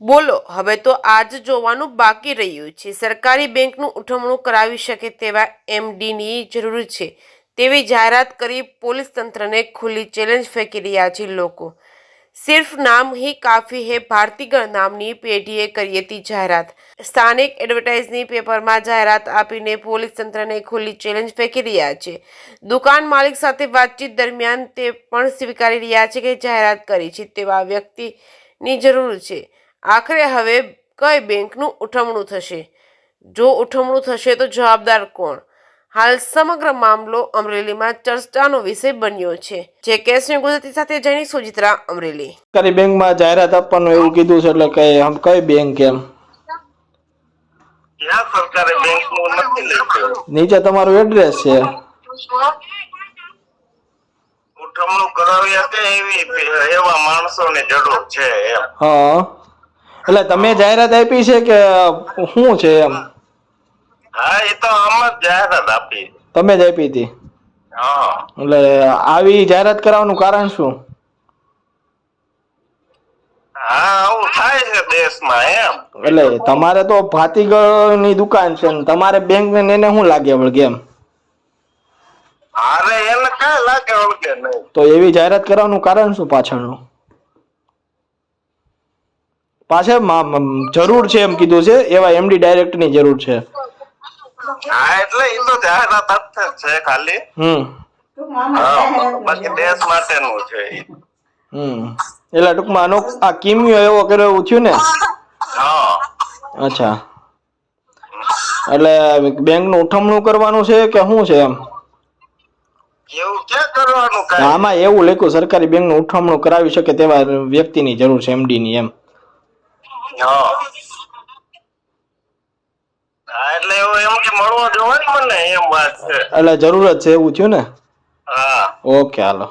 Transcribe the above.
બોલો હવે તો આજ જોવાનું બાકી રહ્યું છે. સરકારી બેંકનું ઉઠમણું કરાવી શકે તેવા એમડીની જરૂર છે તેવી જાહેરાત કરી પોલીસ તંત્રને ખુલ્લી ચેલેન્જ ફેંકી રહ્યા છે લોકો. સિર્ફ નામ ही काफी है ભારતીગળ નામની પેઢીએ કરી હતી જાહેરાત. સ્થાનિક એડવર્ટાઇઝની પેપરમાં જાહેરાત આપીને પોલીસ તંત્રને ખુલ્લી ચેલેન્જ ફેંકી રહ્યા છે. દુકાન માલિક સાથે વાતચીત દરમિયાન તે પણ સ્વીકારી રહ્યા છે કે જાહેરાત કરી છે તેવા વ્યક્તિની જરૂર છે. આખરે હવે કઈ બેંકનું ઉઠમણું થશે? જો ઉઠમણું થશે તો જવાબદાર કોણ? હાલ સમગ્ર મામલો અમરેલીમાં ચર્ચાનો વિષય બન્યો છે. જે કેસની ગુજરાતી સાથે જૈનિક સુજિત્રા, અમરેલી. સરકારી બેંકમાં જાહેરાત આપવાનું એવું કીધું છે, એટલે કે આમ કઈ બેંક એમ સરકારી બેંકનું નથી લખ્યું. નીચે તમારું એડ્રેસ છે. ઉઠમણું કરાવી શકે એવા માણસોની જરૂર છે એમ. હા, એટલે તમે જાહેરાત આપી છે કે શું છે એમ? હા, એ તો આમ જ જાહેરાત આપી. તમે જ આપી હતી? હા. એટલે આવી જાહેરાત કરાવવાનું કારણ શું? હા, આવું થાય છે દેશમાં એમ. એટલે તમારે તો ભાતીગળની દુકાન છે ને તમારે બેંક ને એને શું લાગે વળગે એમ? અરે એને કઈ લાગે વળગે નહીં. તો એવી જાહેરાત કરવાનું કારણ શું પાછળનું? પાછળ જરૂર છે એમ કીધું છે, એવા એમડી ડાયરેક્ટર ની જરૂર છે. હા, એટલે એ તો જાહેરાત અર્થે છે ખાલી. બાકી દેશ માટેનું છે. એટલે ટૂંકમાં આ કિમિયો એવો કર્યો એવું થયું ને? હા. અચ્છા, એટલે બેંક નું ઉઠમણું કરવાનું છે કે શું છે એમ? એવું ક્યાં કરવાનું કાંઈ? આમાં એવું લખ્યું સરકારી બેંક નું ઉઠમણું કરાવી શકે તેવા વ્યક્તિની જરૂર છે, એમડી ની એમ. હા. હા, એટલે એવું એમ કે મળવો જોવે ને મને એમ વાત છે. એટલે જરૂરત છે એવું થયું ને? હા. ઓકે, હાલો.